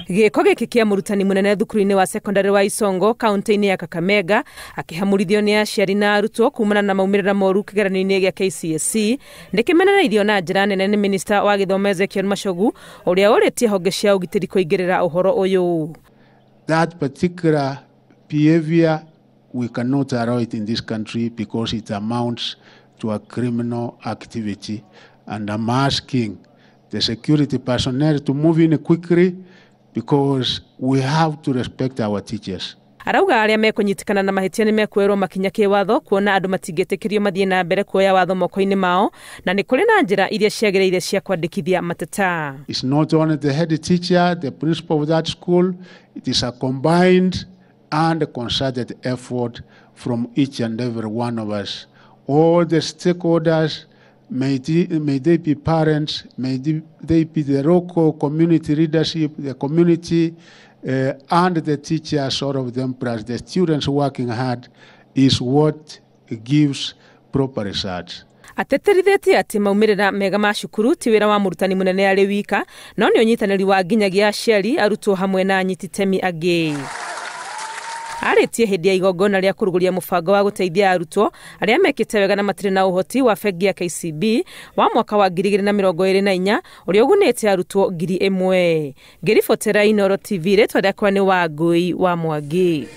Gĩko gĩkĩ kĩa mũrutani mũnene thukuru-inĩ wa secondary wa Isongo kaunti-inĩ ya Kakamega akĩhamurithio nĩ aciari na arutwo kumana na maumĩrĩra moru kĩgeranio-inĩ gĩa KCSE nĩkĩmenereirio na njĩra nene nĩ minista wa gĩthomo Machogu ũrĩa ũrĩtie honge cia ũgitĩri kũingĩrĩra ũhoro ũyũ. That particular behavior we cannot allow it in this country because it amounts to a criminal activity, and I'm asking the security personnel to move in quickly because we have to respect our teachers. Arauga arĩa mekũnyitikana na mahĩtia nĩ mekuoerwo makinya kĩwatho kuona andũ matingĩtĩkĩrio mathiĩ na mbere kuoya watho moko-inĩ mao na nĩ kũrĩ na njĩra iria ciagĩrĩire cia kwandĩkithia mateta. It's not only the head teacher, the principal of that school, it is a combined and concerted effort from each and every one of us. All the stakeholders, may they be parents, may they be the local community leadership, the community, and the teachers, all of them, plus the students working hard, is what gives proper results. Ateterithitie ati maumĩrĩra mega ma cukuru ti wĩra wa mũrutani mũnene arĩ wika, no nĩ ũnyitanĩri wa nginyagia aciari, arutwo hamwe na anyiti itemi angĩ. Arĩtie hĩndĩ ya igongona rĩa kũrugũria mũbango wa gũteithia arutwo arĩa mekĩte wega na matirĩ na ũhoti wa bengi ya KCB wa mwaka wa 2024 ũrĩa ũgunĩte arutwo 1000. Ngĩribotera Inooro TV rĩtwa rĩakwa nĩ Wangũi wa Mwangi.